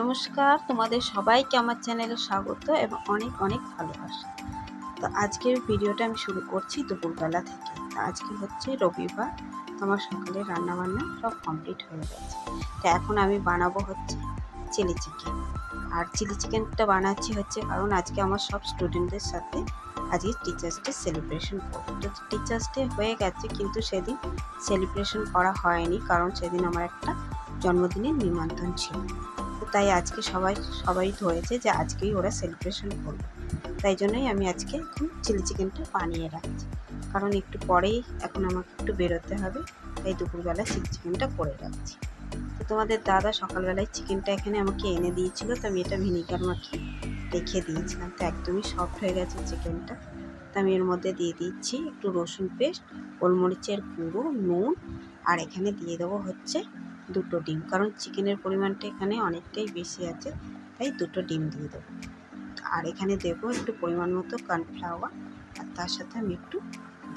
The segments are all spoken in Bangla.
নমস্কার, তোমাদের সবাইকে আমার চ্যানেলে স্বাগত এবং অনেক অনেক ভালোবাসা। তো আজকের ভিডিওটা আমি শুরু করছি দুপুরবেলা থেকে। তো আজকে হচ্ছে রবিবার, তো আমার সকালে রান্নাবান্না সব কমপ্লিট হয়ে গেছে। তো এখন আমি বানাবো হচ্ছে চিলি চিকেন। আর চিলি চিকেনটা বানাচ্ছি হচ্ছে কারণ আজকে আমার সব স্টুডেন্টদের সাথে আজকে টিচার্স ডে সেলিব্রেশন করবো। তো টিচার্স ডে হয়ে গেছে কিন্তু সেদিন সেলিব্রেশন করা হয়নি, কারণ সেদিন আমার একটা জন্মদিনের নিমন্ত্রণ ছিল। তাই আজকে সবাই ধরেছে যে আজকেই ওরা সেলিব্রেশন করবে। তাই জন্যই আমি আজকে এখন চিলি চিকেনটা বানিয়ে রাখছি, কারণ একটু পরেই এখন আমাকে একটু বেরোতে হবে, তাই দুপুরবেলা চিলি চিকেনটা করে রাখছি। তো তোমাদের দাদা সকালবেলায় চিকেনটা এখানে আমাকে এনে দিয়েছিল, তো আমি এটা ভিনিগার মাখিয়ে রেখে দিয়েছিলাম। তো একদমই সফট হয়ে গেছে চিকেনটা। তো আমি এর মধ্যে দিয়ে দিচ্ছি একটু রসুন পেস্ট, গোলমরিচের গুঁড়ো, নুন, আর এখানে দিয়ে দেবো হচ্ছে 2টো ডিম, কারণ চিকেনের পরিমাণটা এখানে অনেকটাই বেশি আছে, তাই 2টো ডিম দিয়ে দেবো। আর এখানে দেবো একটু পরিমাণ মতো কর্নফ্লাওয়ার, আর তার সাথে আমি একটু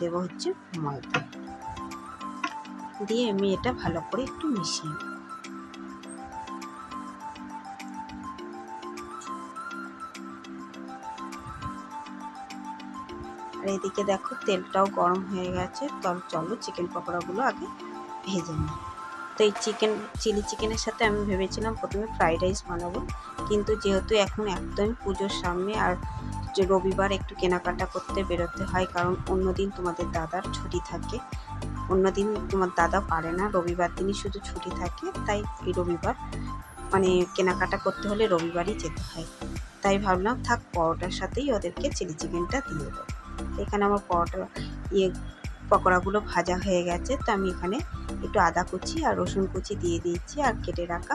দেবো হচ্ছে ময়দা, দিয়ে আমি এটা ভালো করে একটু মিশিয়ে নেব। আর এদিকে দেখো তেলটাও গরম হয়ে গেছে, তো চলো চিকেন পকোড়াগুলো আগে ভেজে নিই। তো এই চিলি চিকেনের সাথে আমি ভেবেছিলাম প্রথমে ফ্রাইড রাইস বানাবো, কিন্তু যেহেতু এখন একদমই পুজোর সামনে আর যে রবিবার একটু কেনাকাটা করতে বেরোতে হয়, কারণ অন্যদিন তোমাদের দাদার ছুটি থাকে, অন্যদিন তোমার দাদা পারে না, রবিবার দিনই শুধু ছুটি থাকে, তাই এই রবিবার মানে কেনাকাটা করতে হলে রবিবারই যেতে হয়। তাই ভাবলাম থাক পরোটার সাথেই ওদেরকে চিলি চিকেনটা দিয়ে দেবো। এখানে আমার পকোড়াগুলো ভাজা হয়ে গেছে, তো আমি এখানে একটু আদা কুচি আর রসুন কুচি দিয়ে দিয়েছি, আর কেটে রাখা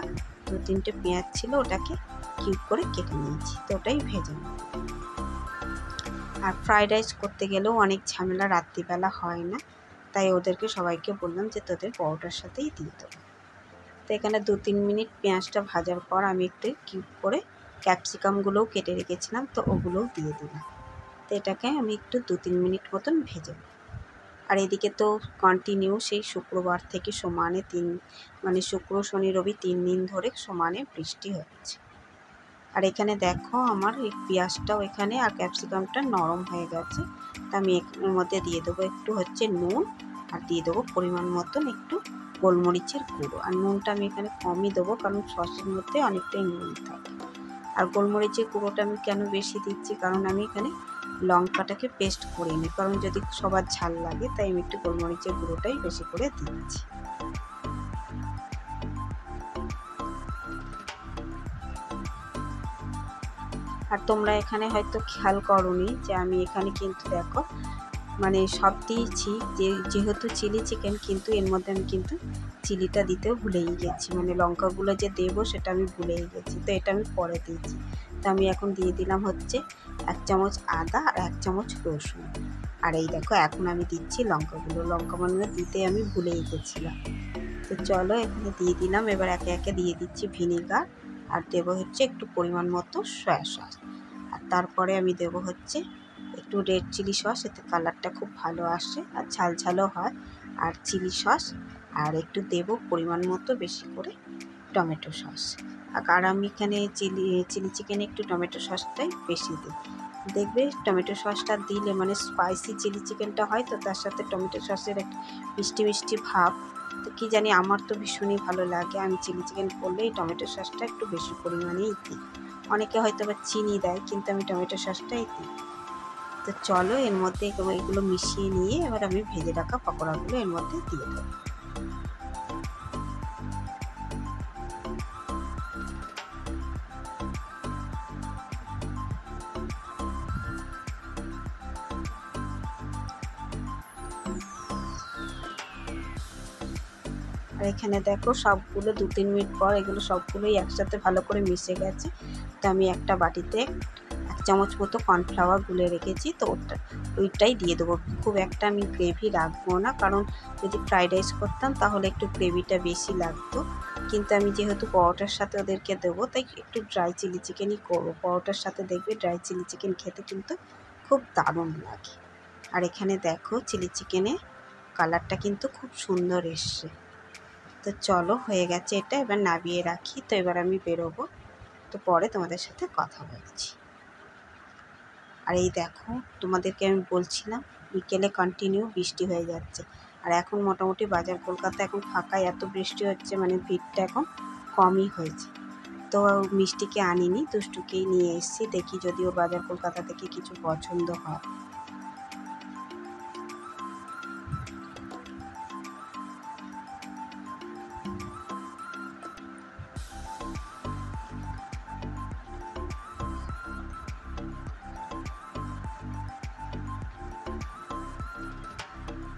2-3টে পেঁয়াজ ছিল, ওটাকে কিউব করে কেটে নিয়েছি, তো ওটাই ভেজে নেব। আর ফ্রাইড রাইস করতে গেলেও অনেক ঝামেলা, রাত্রিবেলা হয় না, তাই ওদেরকে সবাইকে বললাম যে তোদের পরোটার সাথেই দিয়ে দেবো। তো এখানে 2-3 মিনিট পেঁয়াজটা ভাজার পর আমি একটু কিউব করে ক্যাপসিকামগুলোও কেটে রেখেছিলাম, তো ওগুলোও দিয়ে দিলাম। তো এটাকে আমি একটু 2-3 মিনিট মতন ভেজে নেব। আর এদিকে তো কন্টিনিউ সেই শুক্রবার থেকে সমানে শুক্র শনি রবি 3 দিন ধরে সমানে বৃষ্টি হচ্ছে। আর এখানে দেখো আমার এই পেঁয়াজটাও এখানে আর ক্যাপসিকামটা নরম হয়ে গেছে, তা আমি এর মধ্যে দিয়ে দেবো একটু হচ্ছে নুন, আর দিয়ে দেবো পরিমাণ মতন একটু গোলমরিচের গুঁড়ো। আর নুনটা আমি এখানে কমই দেবো, কারণ সসের মধ্যে অনেকটাই নুন থাকে। আর গোলমরিচের গুঁড়োটা আমি কেন বেশি দিচ্ছি, কারণ আমি এখানে লঙ্কাটাকে পেস্ট করে নিই, কারণ যদি সবার ঝাল লাগে, তাই আমি একটু গোলমরিচের গুঁড়োটাই বেশি করে দিচ্ছি। আর তোমরা এখানে হয়তো খেয়াল করোনি যে আমি এখানে কিন্তু দেখো সব দিয়েছি, যেহেতু চিলি চিকেন, কিন্তু এর মধ্যে আমি কিন্তু চিলিটা দিতেও ভুলেই গেছি, লঙ্কাগুলো যে দেবো সেটা আমি ভুলেই গেছি, তো এটা আমি পরে দিয়েছি। তো আমি এখন দিয়ে দিলাম হচ্ছে 1 চামচ আদা আর 1 চামচ রসুন। আর এই দেখো এখন আমি দিচ্ছি লঙ্কাগুলো, লঙ্কা দিতে আমি ভুলেই গেছিলাম। তো চলো এখানে দিয়ে দিলাম, এবার একে একে দিয়ে দিচ্ছি ভিনিগার, আর দেবো হচ্ছে একটু পরিমাণ মতো সয়া সস, আর তারপরে আমি দেবো হচ্ছে একটু রেড চিলি সস, এতে কালারটা খুব ভালো আসে আর ঝাল ঝালও হয়, আর চিলি সস, আর একটু দেবো পরিমাণ মতো বেশি করে টমেটো সস। আর আমি এখানে চিলি চিকেনে একটু টমেটো সসটাই বেশি দিই। দেখবে টমেটো সসটা দিলে স্পাইসি চিলি চিকেনটা হয়, তো তার সাথে টমেটো সসের একটা মিষ্টি মিষ্টি ভাব, তো কী জানি আমার তো ভীষণই ভালো লাগে। আমি চিলি চিকেন করলেই টমেটো সসটা একটু বেশি পরিমাণেই দিই, অনেকে হয়তো আবার চিনি দেয়, কিন্তু আমি টমেটো সসটাই দিই। তো চলো এর মধ্যে এগুলো মিশিয়ে নিয়ে এবার আমি ভেজে রাখা পকোড়াগুলো এর মধ্যে দিয়ে দেবো। আর এখানে দেখো সবগুলো 2-3 মিনিট পর এগুলো সবগুলোই একসাথে ভালো করে মিশে গেছে। তো আমি একটা বাটিতে 1 চামচ মতো কর্নফ্লাওয়ার গুলে রেখেছি, তো ওইটাই দিয়ে দেবো। খুব একটা আমি গ্রেভি রাখবো না, কারণ যদি ফ্রাইড রাইস করতাম তাহলে একটু গ্রেভিটা বেশি লাগতো, কিন্তু আমি যেহেতু পরোটার সাথে ওদেরকে দেবো, তাই একটু ড্রাই চিলি চিকেনই করবো। পরোটার সাথে দেখবে ড্রাই চিলি চিকেন খেতে কিন্তু খুব দারুণ লাগে। আর এখানে দেখো চিলি চিকেনের কালারটা কিন্তু খুব সুন্দর এসছে। তো চলো হয়ে গেছে এটা, এবার নামিয়ে রাখি। তো এবার আমি বেরোবো। তো পরে তোমাদের সাথে কথা বলছি। আর এই দেখো, তোমাদেরকে আমি বলছিলাম বিকেলে কন্টিনিউ বৃষ্টি হয়ে যাচ্ছে। আর এখন মোটামুটি বাজার কলকাতা এখন ফাঁকা, এত বৃষ্টি হচ্ছে মানে ভিড়টা এখন কমই হয়েছে। তো মিষ্টিকে আনিনি, দুষ্টুকেই নিয়ে এসেছি, দেখি যদি ওর বাজার কলকাতা থেকে কিছু পছন্দ হয়।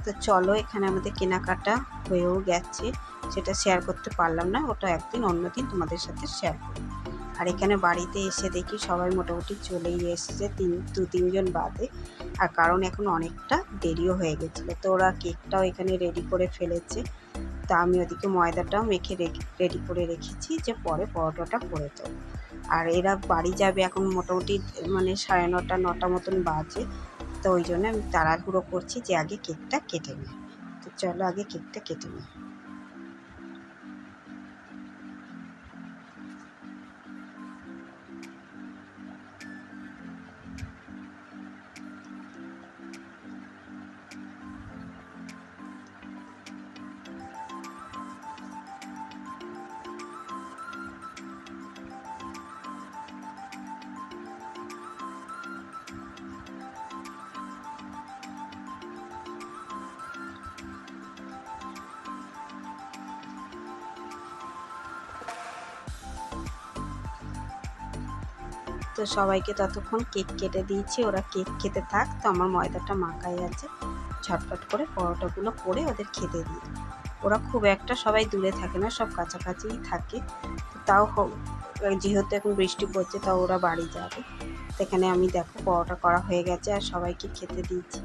তো চলো, এখানে আমাদের কেনাকাটা হয়েও গেছে, সেটা শেয়ার করতে পারলাম না, ওটা একদিন অন্যদিন তোমাদের সাথে শেয়ার করব। আর এখানে বাড়িতে এসে দেখি সবাই মোটামুটি চলেই এসেছে, দু তিনজন বাদে। আর কারণ এখন অনেকটা দেরিও হয়ে গেছিলো, তো ওরা কেকটাও এখানে রেডি করে ফেলেছে। তা আমি ওদিকে ময়দাটাও মেখে রেডি করে রেখেছি, যে পরে পরোটাটা করে দেবো। আর এরা বাড়ি যাবে এখন মোটামুটি মানে 9:30 9টা মতন বাজে। তো ওই জন্য আমি তাড়াহুড়ো করছি যে আগে কেকটা কেটে নিই। তো চলো আগে কেকটা কেটে নিই। তো সবাইকে ততক্ষণ কেক কেটে দিয়েছি, ওরা কেক খেতে থাক। তো আমার ময়দাটা মাখাই আছে, ঝটপট করে পরোটাগুলো করে ওদের খেতে দিই। ওরা খুব একটা সবাই দূরে থাকে না, সব কাছাকাছিই থাকে। তো তাও যেহেতু এখন বৃষ্টি পড়ছে, তাও ওরা বাড়ি যাবে। তো এখানে আমি দেখো পরোটা করা হয়ে গেছে আর সবাইকে খেতে দিয়েছি।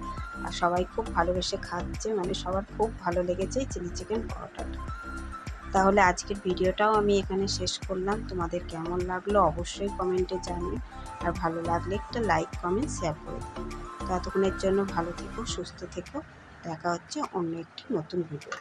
আর সবাই খুব ভালোবেসে খাচ্ছে, মানে সবার খুব ভালো লেগেছে এই চিলি চিকেন পরোটাটা। তাহলে আজকের ভিডিওটাও আমি এখানে শেষ করলাম। তোমাদের কেমন লাগলো অবশ্যই কমেন্টে জানিও। আর ভালো লাগলে একটা লাইক কমেন্ট শেয়ার করে দিও। তো এতক্ষণের জন্য ভালো থেকো, সুস্থ থেকো। দেখা হচ্ছে অন্য একটি নতুন ভিডিও।